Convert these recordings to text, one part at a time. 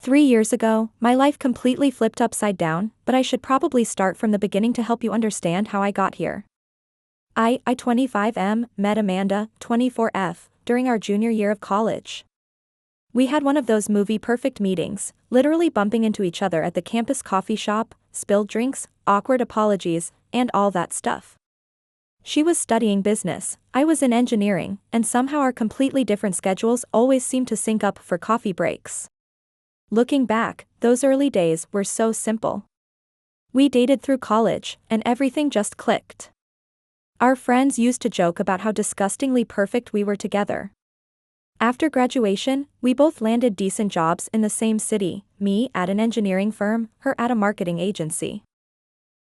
3 years ago, my life completely flipped upside down, but I should probably start from the beginning to help you understand how I got here. I, 25M, met Amanda, 24F, during our junior year of college. We had one of those movie-perfect meetings, literally bumping into each other at the campus coffee shop, spilled drinks, awkward apologies, and all that stuff. She was studying business, I was in engineering, and somehow our completely different schedules always seemed to sync up for coffee breaks. Looking back, those early days were so simple. We dated through college, and everything just clicked. Our friends used to joke about how disgustingly perfect we were together. After graduation, we both landed decent jobs in the same city, me at an engineering firm, her at a marketing agency.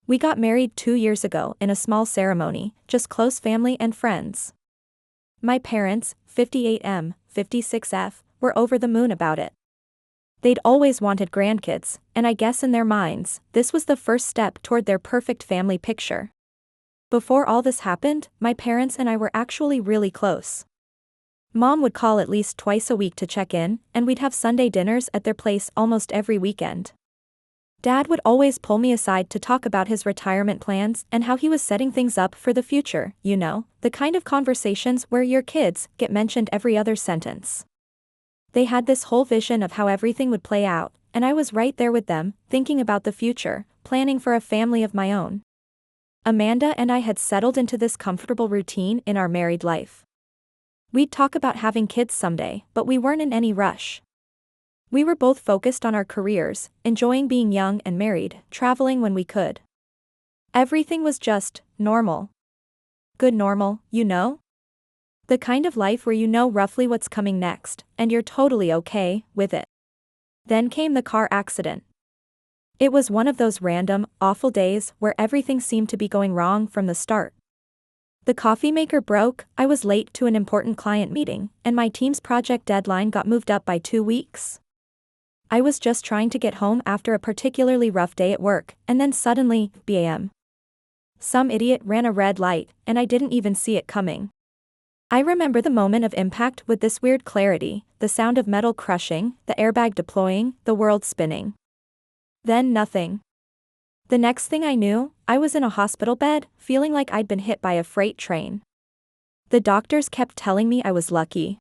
We got married 2 years ago in a small ceremony, just close family and friends. My parents, 58M, 56F, were over the moon about it. They'd always wanted grandkids, and I guess in their minds, this was the first step toward their perfect family picture. Before all this happened, my parents and I were actually really close. Mom would call at least twice a week to check in, and we'd have Sunday dinners at their place almost every weekend. Dad would always pull me aside to talk about his retirement plans and how he was setting things up for the future, you know, the kind of conversations where your kids get mentioned every other sentence. They had this whole vision of how everything would play out, and I was right there with them, thinking about the future, planning for a family of my own. Amanda and I had settled into this comfortable routine in our married life. We'd talk about having kids someday, but we weren't in any rush. We were both focused on our careers, enjoying being young and married, traveling when we could. Everything was just normal. Good normal, you know? The kind of life where you know roughly what's coming next, and you're totally okay with it. Then came the car accident. It was one of those random, awful days where everything seemed to be going wrong from the start. The coffee maker broke, I was late to an important client meeting, and my team's project deadline got moved up by 2 weeks. I was just trying to get home after a particularly rough day at work, and then suddenly, bam. Some idiot ran a red light, and I didn't even see it coming. I remember the moment of impact with this weird clarity, the sound of metal crushing, the airbag deploying, the world spinning. Then nothing. The next thing I knew, I was in a hospital bed, feeling like I'd been hit by a freight train. The doctors kept telling me I was lucky.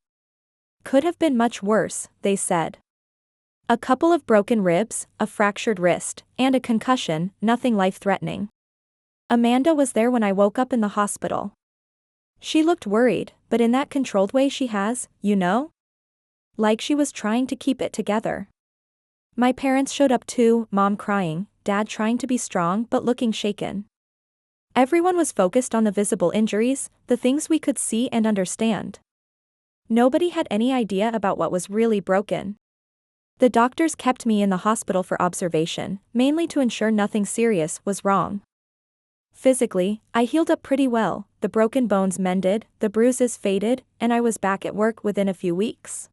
Could have been much worse, they said. A couple of broken ribs, a fractured wrist, and a concussion, nothing life-threatening. Amanda was there when I woke up in the hospital. She looked worried, but in that controlled way she has, you know? Like she was trying to keep it together. My parents showed up too, Mom crying, Dad trying to be strong but looking shaken. Everyone was focused on the visible injuries, the things we could see and understand. Nobody had any idea about what was really broken. The doctors kept me in the hospital for observation, mainly to ensure nothing serious was wrong. Physically, I healed up pretty well, the broken bones mended, the bruises faded, and I was back at work within a few weeks.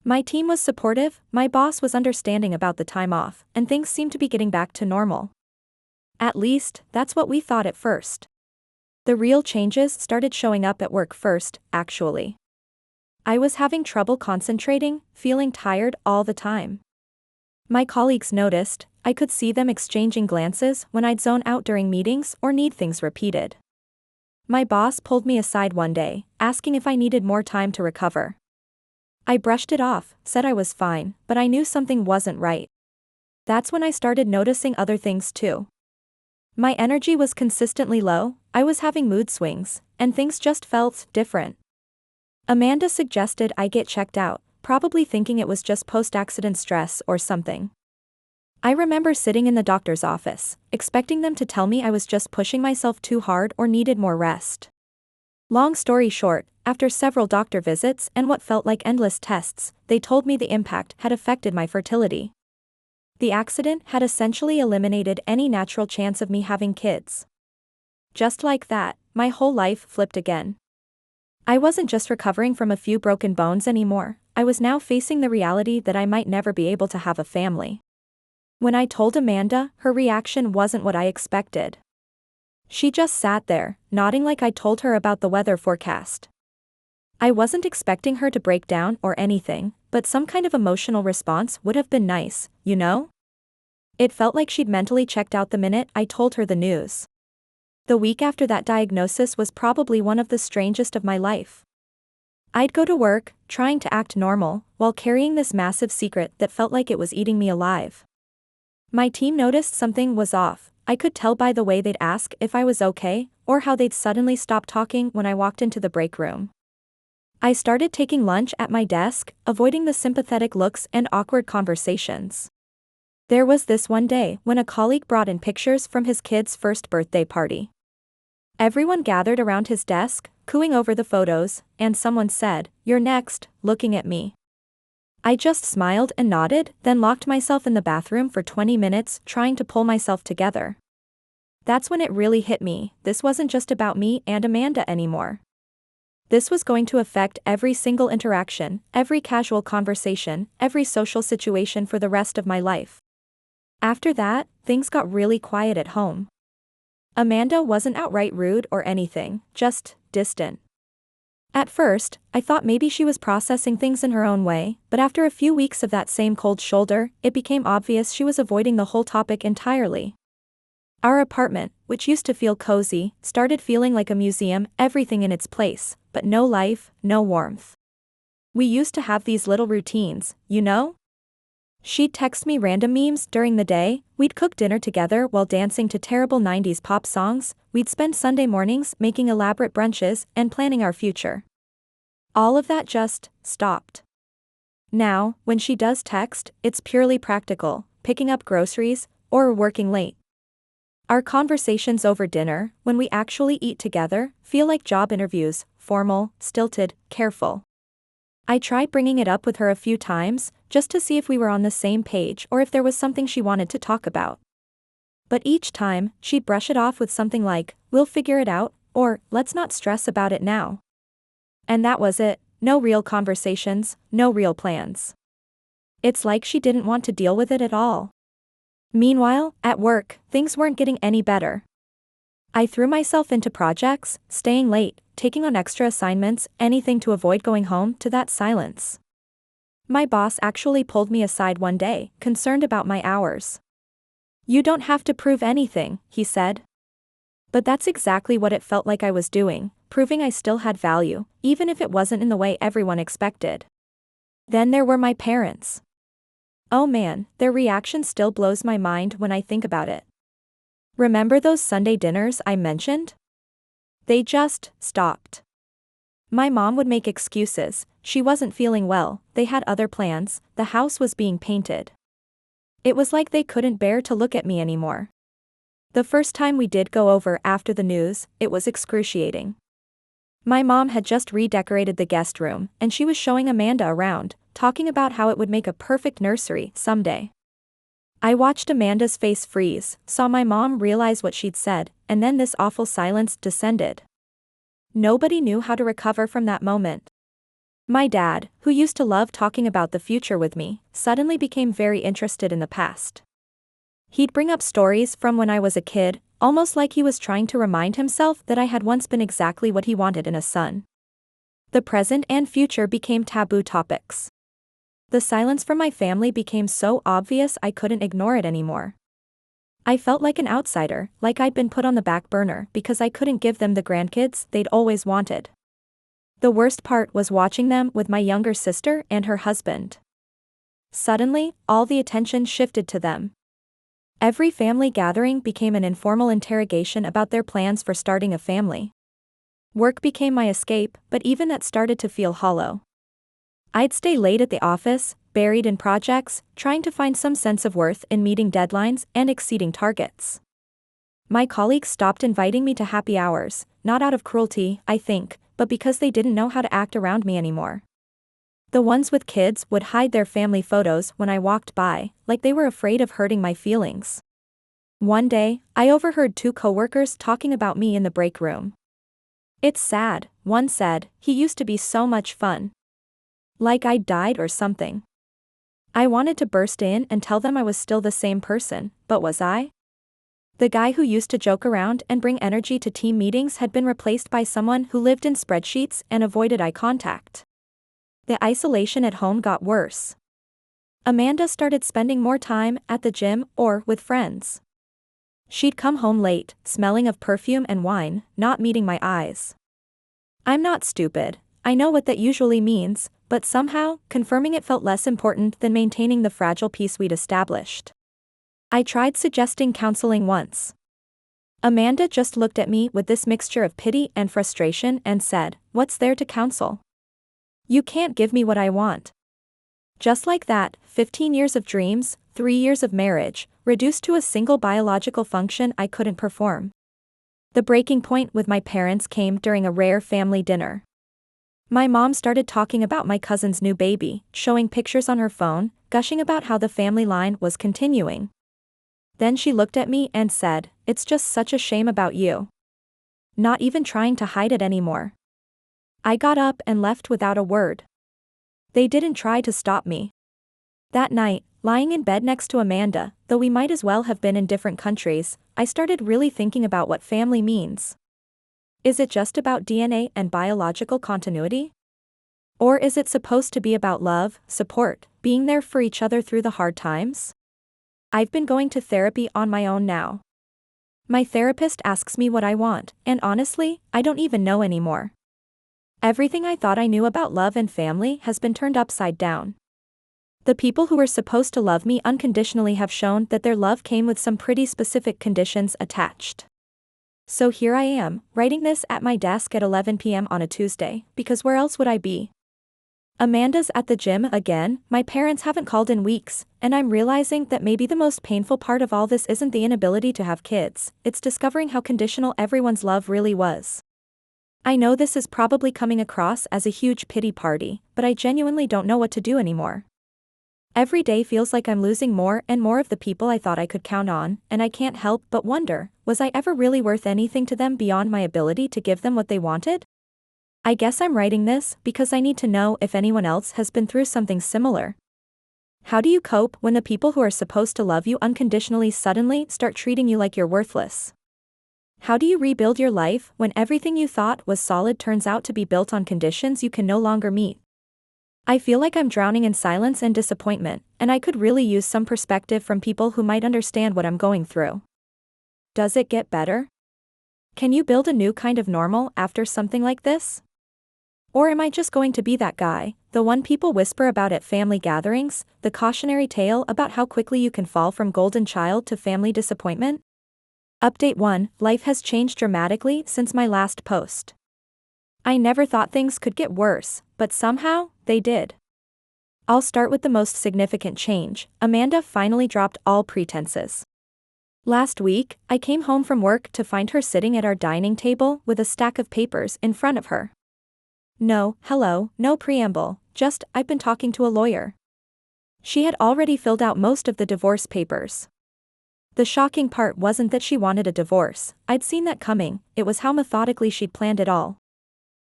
My team was supportive, my boss was understanding about the time off, and things seemed to be getting back to normal. At least, that's what we thought at first. The real changes started showing up at work first, actually. I was having trouble concentrating, feeling tired all the time. My colleagues noticed, I could see them exchanging glances when I'd zone out during meetings or need things repeated. My boss pulled me aside one day, asking if I needed more time to recover. I brushed it off, said I was fine, but I knew something wasn't right. That's when I started noticing other things too. My energy was consistently low, I was having mood swings, and things just felt different. Amanda suggested I get checked out, probably thinking it was just post-accident stress or something. I remember sitting in the doctor's office, expecting them to tell me I was just pushing myself too hard or needed more rest. Long story short, after several doctor visits and what felt like endless tests, they told me the impact had affected my fertility. The accident had essentially eliminated any natural chance of me having kids. Just like that, my whole life flipped again. I wasn't just recovering from a few broken bones anymore, I was now facing the reality that I might never be able to have a family. When I told Amanda, her reaction wasn't what I expected. She just sat there, nodding like I told her about the weather forecast. I wasn't expecting her to break down or anything, but some kind of emotional response would have been nice, you know? It felt like she'd mentally checked out the minute I told her the news. The week after that diagnosis was probably one of the strangest of my life. I'd go to work, trying to act normal, while carrying this massive secret that felt like it was eating me alive. My team noticed something was off. I could tell by the way they'd ask if I was okay, or how they'd suddenly stop talking when I walked into the break room. I started taking lunch at my desk, avoiding the sympathetic looks and awkward conversations. There was this one day when a colleague brought in pictures from his kid's first birthday party. Everyone gathered around his desk, cooing over the photos, and someone said, "You're next," looking at me. I just smiled and nodded, then locked myself in the bathroom for 20 minutes trying to pull myself together. That's when it really hit me, this wasn't just about me and Amanda anymore. This was going to affect every single interaction, every casual conversation, every social situation for the rest of my life. After that, things got really quiet at home. Amanda wasn't outright rude or anything, just distant. At first, I thought maybe she was processing things in her own way, but after a few weeks of that same cold shoulder, it became obvious she was avoiding the whole topic entirely. Our apartment, which used to feel cozy, started feeling like a museum, everything in its place, but no life, no warmth. We used to have these little routines, you know? She'd text me random memes during the day, we'd cook dinner together while dancing to terrible 90s pop songs, we'd spend Sunday mornings making elaborate brunches and planning our future. All of that just stopped. Now, when she does text, it's purely practical, picking up groceries, or working late. Our conversations over dinner, when we actually eat together, feel like job interviews, formal, stilted, careful. I tried bringing it up with her a few times, just to see if we were on the same page or if there was something she wanted to talk about. But each time, she'd brush it off with something like, "We'll figure it out," or, "Let's not stress about it now." And that was it, no real conversations, no real plans. It's like she didn't want to deal with it at all. Meanwhile, at work, things weren't getting any better. I threw myself into projects, staying late, taking on extra assignments, anything to avoid going home to that silence. My boss actually pulled me aside one day, concerned about my hours. "You don't have to prove anything," he said. But that's exactly what it felt like I was doing, proving I still had value, even if it wasn't in the way everyone expected. Then there were my parents. Oh man, their reaction still blows my mind when I think about it. Remember those Sunday dinners I mentioned? They just stopped. My mom would make excuses, she wasn't feeling well, they had other plans, the house was being painted. It was like they couldn't bear to look at me anymore. The first time we did go over after the news, it was excruciating. My mom had just redecorated the guest room, and she was showing Amanda around, talking about how it would make a perfect nursery someday. I watched Amanda's face freeze, saw my mom realize what she'd said, and then this awful silence descended. Nobody knew how to recover from that moment. My dad, who used to love talking about the future with me, suddenly became very interested in the past. He'd bring up stories from when I was a kid, almost like he was trying to remind himself that I had once been exactly what he wanted in a son. The present and future became taboo topics. The silence from my family became so obvious I couldn't ignore it anymore. I felt like an outsider, like I'd been put on the back burner because I couldn't give them the grandkids they'd always wanted. The worst part was watching them with my younger sister and her husband. Suddenly, all the attention shifted to them. Every family gathering became an informal interrogation about their plans for starting a family. Work became my escape, but even that started to feel hollow. I'd stay late at the office, buried in projects, trying to find some sense of worth in meeting deadlines and exceeding targets. My colleagues stopped inviting me to happy hours, not out of cruelty, I think, but because they didn't know how to act around me anymore. The ones with kids would hide their family photos when I walked by, like they were afraid of hurting my feelings. One day, I overheard two coworkers talking about me in the break room. "It's sad," one said, "he used to be so much fun. Like I'd died or something." I wanted to burst in and tell them I was still the same person, but was I? The guy who used to joke around and bring energy to team meetings had been replaced by someone who lived in spreadsheets and avoided eye contact. The isolation at home got worse. Amanda started spending more time at the gym or with friends. She'd come home late, smelling of perfume and wine, not meeting my eyes. I'm not stupid, I know what that usually means, but somehow, confirming it felt less important than maintaining the fragile peace we'd established. I tried suggesting counseling once. Amanda just looked at me with this mixture of pity and frustration and said, "What's there to counsel? You can't give me what I want." Just like that, 15 years of dreams, 3 years of marriage, reduced to a single biological function I couldn't perform. The breaking point with my parents came during a rare family dinner. My mom started talking about my cousin's new baby, showing pictures on her phone, gushing about how the family line was continuing. Then she looked at me and said, "It's just such a shame about you. Not even trying to hide it anymore." I got up and left without a word. They didn't try to stop me. That night, lying in bed next to Amanda, though we might as well have been in different countries, I started really thinking about what family means. Is it just about DNA and biological continuity? Or is it supposed to be about love, support, being there for each other through the hard times? I've been going to therapy on my own now. My therapist asks me what I want, and honestly, I don't even know anymore. Everything I thought I knew about love and family has been turned upside down. The people who were supposed to love me unconditionally have shown that their love came with some pretty specific conditions attached. So here I am, writing this at my desk at 11 p.m. on a Tuesday, because where else would I be? Amanda's at the gym again, my parents haven't called in weeks, and I'm realizing that maybe the most painful part of all this isn't the inability to have kids, it's discovering how conditional everyone's love really was. I know this is probably coming across as a huge pity party, but I genuinely don't know what to do anymore. Every day feels like I'm losing more and more of the people I thought I could count on, and I can't help but wonder, was I ever really worth anything to them beyond my ability to give them what they wanted? I guess I'm writing this because I need to know if anyone else has been through something similar. How do you cope when the people who are supposed to love you unconditionally suddenly start treating you like you're worthless? How do you rebuild your life when everything you thought was solid turns out to be built on conditions you can no longer meet? I feel like I'm drowning in silence and disappointment, and I could really use some perspective from people who might understand what I'm going through. Does it get better? Can you build a new kind of normal after something like this? Or am I just going to be that guy, the one people whisper about at family gatherings, the cautionary tale about how quickly you can fall from golden child to family disappointment? Update 1: Life has changed dramatically since my last post. I never thought things could get worse, but somehow, they did. I'll start with the most significant change. Amanda finally dropped all pretenses. Last week, I came home from work to find her sitting at our dining table with a stack of papers in front of her. No preamble, just, "I've been talking to a lawyer." She had already filled out most of the divorce papers. The shocking part wasn't that she wanted a divorce, I'd seen that coming, it was how methodically she'd planned it all.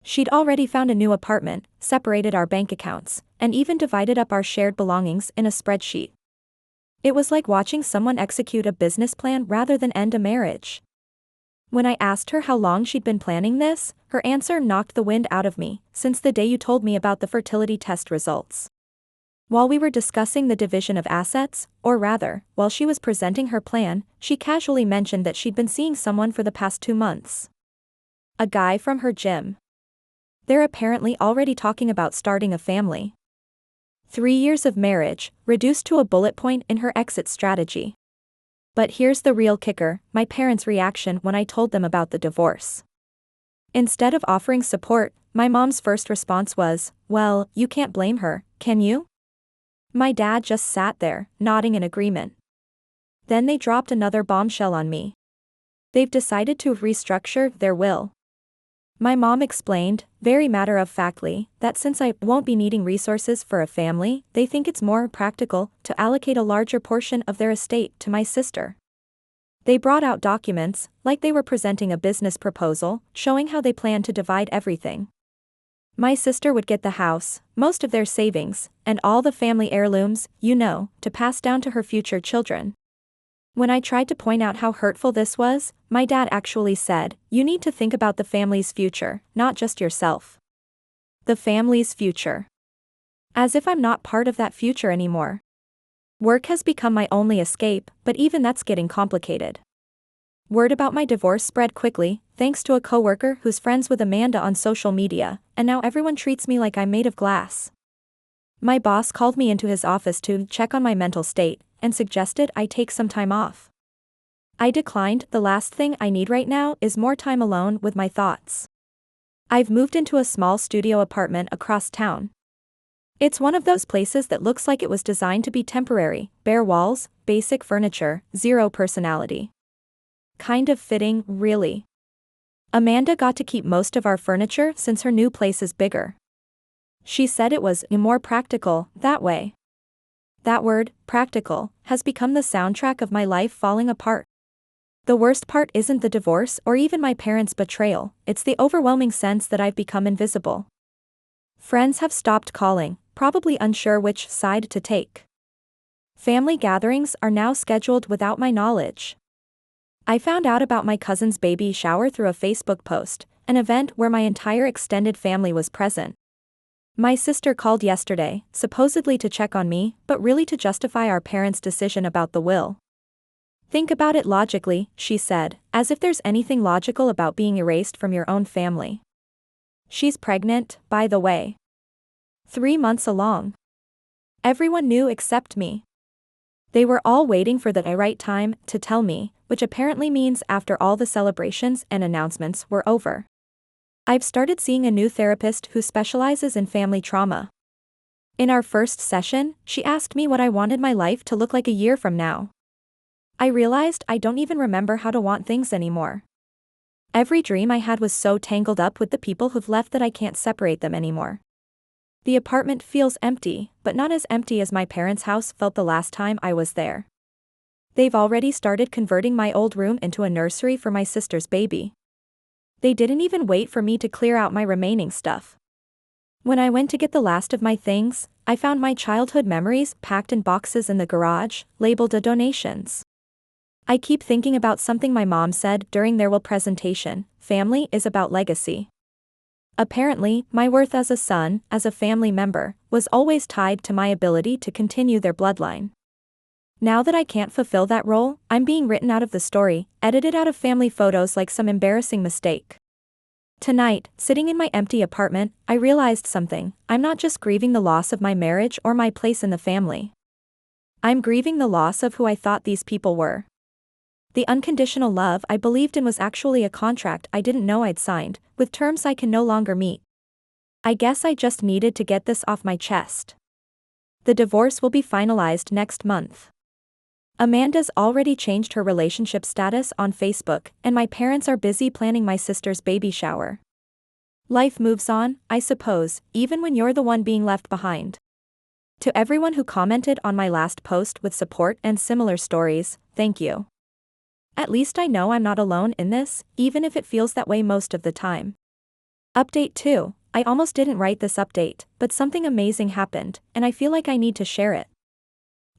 She'd already found a new apartment, separated our bank accounts, and even divided up our shared belongings in a spreadsheet. It was like watching someone execute a business plan rather than end a marriage. When I asked her how long she'd been planning this, her answer knocked the wind out of me, "Since the day you told me about the fertility test results." While we were discussing the division of assets, or rather, while she was presenting her plan, she casually mentioned that she'd been seeing someone for the past 2 months. A guy from her gym. They're apparently already talking about starting a family. 3 years of marriage, reduced to a bullet point in her exit strategy. But here's the real kicker, my parents' reaction when I told them about the divorce. Instead of offering support, my mom's first response was, "Well, you can't blame her, can you?" My dad just sat there, nodding in agreement. Then they dropped another bombshell on me. They've decided to restructure their will. My mom explained, very matter-of-factly, that since I won't be needing resources for a family, they think it's more practical to allocate a larger portion of their estate to my sister. They brought out documents, like they were presenting a business proposal, showing how they plan to divide everything. My sister would get the house, most of their savings, and all the family heirlooms, to pass down to her future children. When I tried to point out how hurtful this was, my dad actually said, "You need to think about the family's future, not just yourself." The family's future. As if I'm not part of that future anymore. Work has become my only escape, but even that's getting complicated. Word about my divorce spread quickly, thanks to a coworker who's friends with Amanda on social media, and now everyone treats me like I'm made of glass. My boss called me into his office to check on my mental state, and suggested I take some time off. I declined. The last thing I need right now is more time alone with my thoughts. I've moved into a small studio apartment across town. It's one of those places that looks like it was designed to be temporary, bare walls, basic furniture, zero personality. Kind of fitting, really. Amanda got to keep most of our furniture since her new place is bigger. She said it was more practical that way. That word, practical, has become the soundtrack of my life falling apart. The worst part isn't the divorce or even my parents' betrayal, it's the overwhelming sense that I've become invisible. Friends have stopped calling, probably unsure which side to take. Family gatherings are now scheduled without my knowledge. I found out about my cousin's baby shower through a Facebook post, an event where my entire extended family was present. My sister called yesterday, supposedly to check on me, but really to justify our parents' decision about the will. "Think about it logically," she said, as if there's anything logical about being erased from your own family. She's pregnant, by the way. 3 months along. Everyone knew except me. They were all waiting for the right time to tell me, which apparently means after all the celebrations and announcements were over. I've started seeing a new therapist who specializes in family trauma. In our first session, she asked me what I wanted my life to look like a year from now. I realized I don't even remember how to want things anymore. Every dream I had was so tangled up with the people who've left that I can't separate them anymore. The apartment feels empty, but not as empty as my parents' house felt the last time I was there. They've already started converting my old room into a nursery for my sister's baby. They didn't even wait for me to clear out my remaining stuff. When I went to get the last of my things, I found my childhood memories packed in boxes in the garage, labeled donations. I keep thinking about something my mom said during their will presentation: family is about legacy. Apparently, my worth as a son, as a family member, was always tied to my ability to continue their bloodline. Now that I can't fulfill that role, I'm being written out of the story, edited out of family photos like some embarrassing mistake. Tonight, sitting in my empty apartment, I realized something: I'm not just grieving the loss of my marriage or my place in the family. I'm grieving the loss of who I thought these people were. The unconditional love I believed in was actually a contract I didn't know I'd signed, with terms I can no longer meet. I guess I just needed to get this off my chest. The divorce will be finalized next month. Amanda's already changed her relationship status on Facebook, and my parents are busy planning my sister's baby shower. Life moves on, I suppose, even when you're the one being left behind. To everyone who commented on my last post with support and similar stories, thank you. At least I know I'm not alone in this, even if it feels that way most of the time. Update 2. I almost didn't write this update, but something amazing happened, and I feel like I need to share it.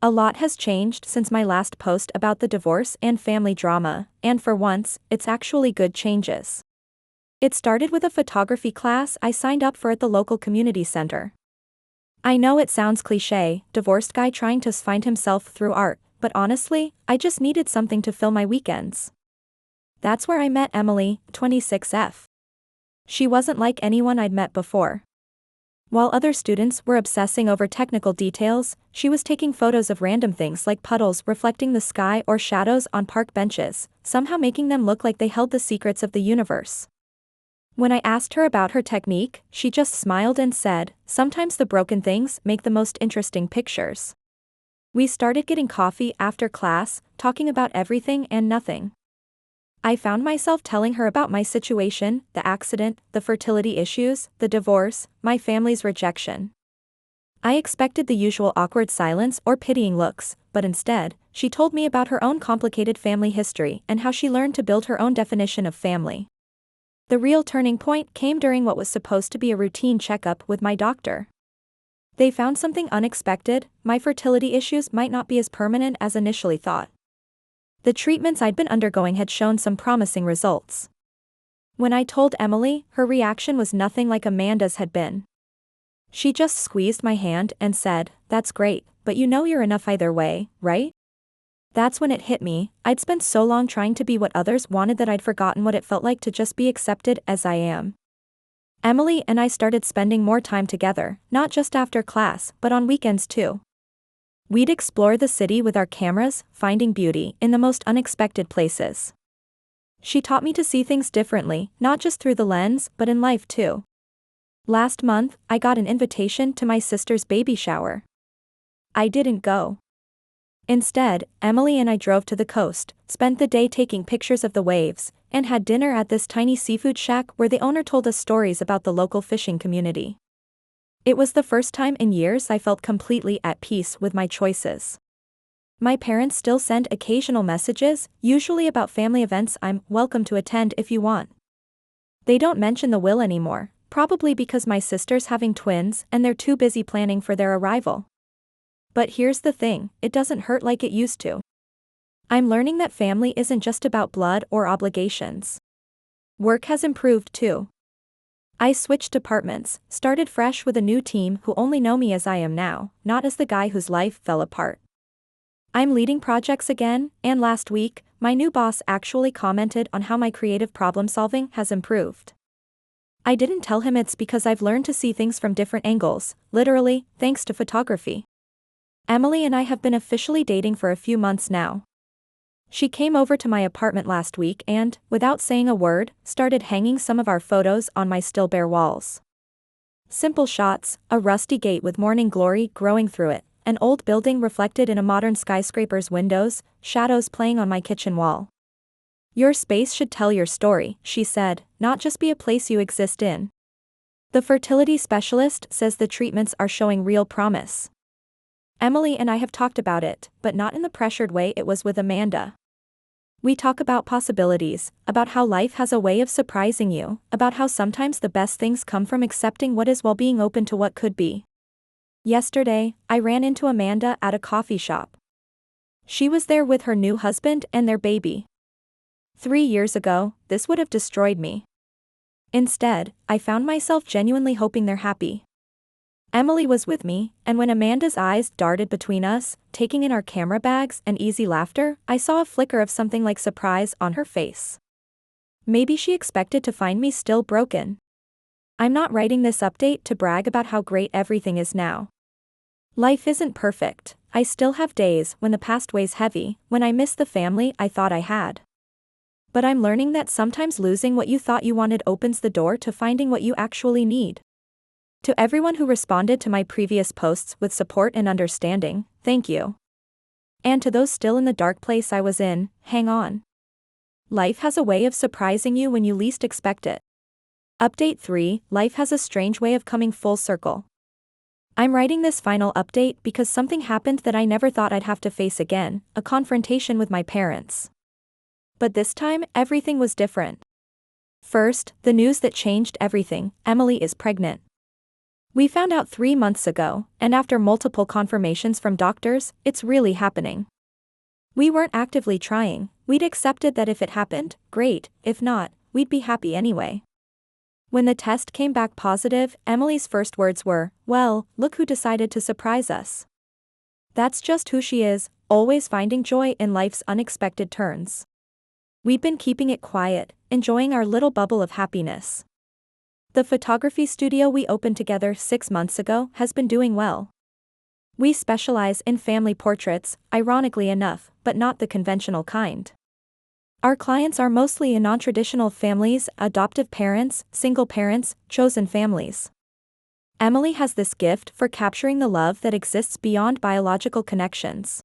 A lot has changed since my last post about the divorce and family drama, and for once, it's actually good changes. It started with a photography class I signed up for at the local community center. I know it sounds cliché, divorced guy trying to find himself through art, but honestly, I just needed something to fill my weekends. That's where I met Emily, 26F. She wasn't like anyone I'd met before. While other students were obsessing over technical details, she was taking photos of random things like puddles reflecting the sky or shadows on park benches, somehow making them look like they held the secrets of the universe. When I asked her about her technique, she just smiled and said, "Sometimes the broken things make the most interesting pictures." We started getting coffee after class, talking about everything and nothing. I found myself telling her about my situation, the accident, the fertility issues, the divorce, my family's rejection. I expected the usual awkward silence or pitying looks, but instead, she told me about her own complicated family history and how she learned to build her own definition of family. The real turning point came during what was supposed to be a routine checkup with my doctor. They found something unexpected: my fertility issues might not be as permanent as initially thought. The treatments I'd been undergoing had shown some promising results. When I told Emily, her reaction was nothing like Amanda's had been. She just squeezed my hand and said, "That's great, but you know you're enough either way, right?" That's when it hit me. I'd spent so long trying to be what others wanted that I'd forgotten what it felt like to just be accepted as I am. Emily and I started spending more time together, not just after class, but on weekends too. We'd explore the city with our cameras, finding beauty in the most unexpected places. She taught me to see things differently, not just through the lens, but in life too. Last month, I got an invitation to my sister's baby shower. I didn't go. Instead, Emily and I drove to the coast, spent the day taking pictures of the waves, and had dinner at this tiny seafood shack where the owner told us stories about the local fishing community. It was the first time in years I felt completely at peace with my choices. My parents still send occasional messages, usually about family events I'm welcome to attend if you want. They don't mention the will anymore, probably because my sister's having twins and they're too busy planning for their arrival. But here's the thing, it doesn't hurt like it used to. I'm learning that family isn't just about blood or obligations. Work has improved too. I switched departments, started fresh with a new team who only know me as I am now, not as the guy whose life fell apart. I'm leading projects again, and last week, my new boss actually commented on how my creative problem solving has improved. I didn't tell him it's because I've learned to see things from different angles, literally, thanks to photography. Emily and I have been officially dating for a few months now. She came over to my apartment last week and, without saying a word, started hanging some of our photos on my still bare walls. Simple shots, a rusty gate with morning glory growing through it, an old building reflected in a modern skyscraper's windows, shadows playing on my kitchen wall. "Your space should tell your story," she said, "not just be a place you exist in." The fertility specialist says the treatments are showing real promise. Emily and I have talked about it, but not in the pressured way it was with Amanda. We talk about possibilities, about how life has a way of surprising you, about how sometimes the best things come from accepting what is while being open to what could be. Yesterday, I ran into Amanda at a coffee shop. She was there with her new husband and their baby. 3 years ago, this would have destroyed me. Instead, I found myself genuinely hoping they're happy. Emily was with me, and when Amanda's eyes darted between us, taking in our camera bags and easy laughter, I saw a flicker of something like surprise on her face. Maybe she expected to find me still broken. I'm not writing this update to brag about how great everything is now. Life isn't perfect. I still have days when the past weighs heavy, when I miss the family I thought I had. But I'm learning that sometimes losing what you thought you wanted opens the door to finding what you actually need. To everyone who responded to my previous posts with support and understanding, thank you. And to those still in the dark place I was in, hang on. Life has a way of surprising you when you least expect it. Update 3, life has a strange way of coming full circle. I'm writing this final update because something happened that I never thought I'd have to face again, a confrontation with my parents. But this time, everything was different. First, the news that changed everything: Emily is pregnant. We found out 3 months ago, and after multiple confirmations from doctors, it's really happening. We weren't actively trying, we'd accepted that if it happened, great, if not, we'd be happy anyway. When the test came back positive, Emily's first words were, "Well, look who decided to surprise us." That's just who she is, always finding joy in life's unexpected turns. We've been keeping it quiet, enjoying our little bubble of happiness. The photography studio we opened together 6 months ago has been doing well. We specialize in family portraits, ironically enough, but not the conventional kind. Our clients are mostly in non-traditional families, adoptive parents, single parents, chosen families. Emily has this gift for capturing the love that exists beyond biological connections.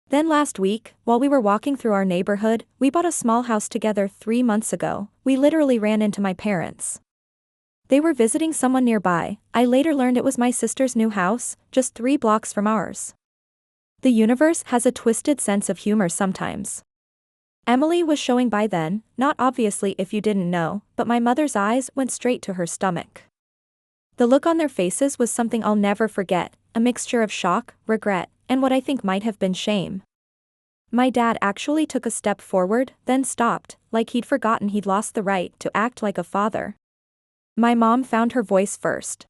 Then last week, while we were walking through our neighborhood, we bought a small house together 3 months ago. We literally ran into my parents. They were visiting someone nearby. I later learned it was my sister's new house, just 3 blocks from ours. The universe has a twisted sense of humor sometimes. Emily was showing by then, not obviously if you didn't know, but my mother's eyes went straight to her stomach. The look on their faces was something I'll never forget, a mixture of shock, regret, and what I think might have been shame. My dad actually took a step forward, then stopped, like he'd forgotten he'd lost the right to act like a father. My mom found her voice first.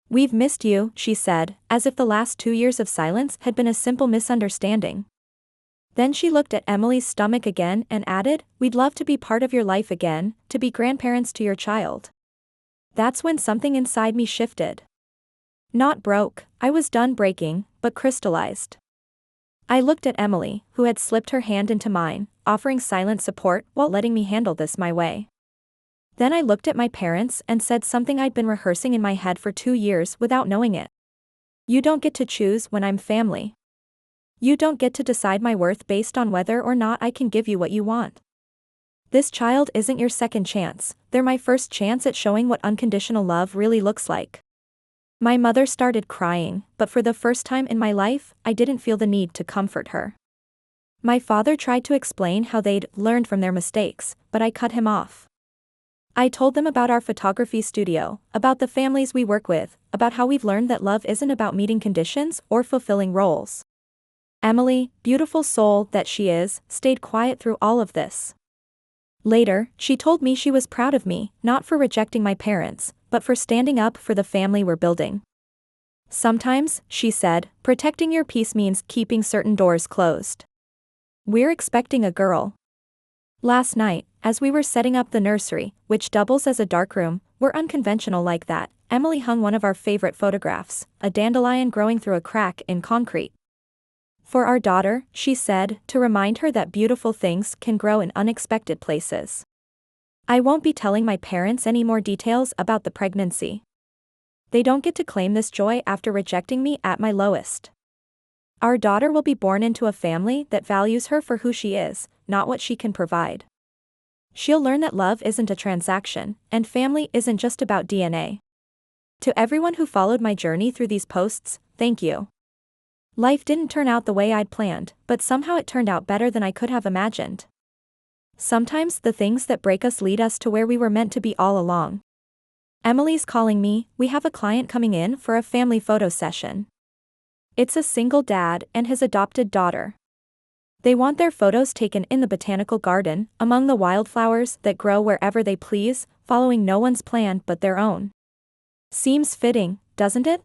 "We've missed you," she said, as if the last 2 years of silence had been a simple misunderstanding. Then she looked at Emily's stomach again and added, "We'd love to be part of your life again, to be grandparents to your child." That's when something inside me shifted. Not broke, I was done breaking, but crystallized. I looked at Emily, who had slipped her hand into mine, offering silent support while letting me handle this my way. Then I looked at my parents and said something I'd been rehearsing in my head for 2 years without knowing it. "You don't get to choose when I'm family. You don't get to decide my worth based on whether or not I can give you what you want. This child isn't your second chance, they're my first chance at showing what unconditional love really looks like." My mother started crying, but for the first time in my life, I didn't feel the need to comfort her. My father tried to explain how they'd learned from their mistakes, but I cut him off. I told them about our photography studio, about the families we work with, about how we've learned that love isn't about meeting conditions or fulfilling roles. Emily, beautiful soul that she is, stayed quiet through all of this. Later, she told me she was proud of me, not for rejecting my parents, but for standing up for the family we're building. "Sometimes," she said, "protecting your peace means keeping certain doors closed. We're expecting a girl." Last night, as we were setting up the nursery, which doubles as a darkroom, we're unconventional like that, Emily hung one of our favorite photographs, a dandelion growing through a crack in concrete. "For our daughter," she said, to remind her that beautiful things can grow in unexpected places. I won't be telling my parents any more details about the pregnancy. They don't get to claim this joy after rejecting me at my lowest. Our daughter will be born into a family that values her for who she is, not what she can provide. She'll learn that love isn't a transaction, and family isn't just about DNA. To everyone who followed my journey through these posts, thank you. Life didn't turn out the way I'd planned, but somehow it turned out better than I could have imagined. Sometimes the things that break us lead us to where we were meant to be all along. Emily's calling me, we have a client coming in for a family photo session. It's a single dad and his adopted daughter. They want their photos taken in the botanical garden, among the wildflowers that grow wherever they please, following no one's plan but their own. Seems fitting, doesn't it?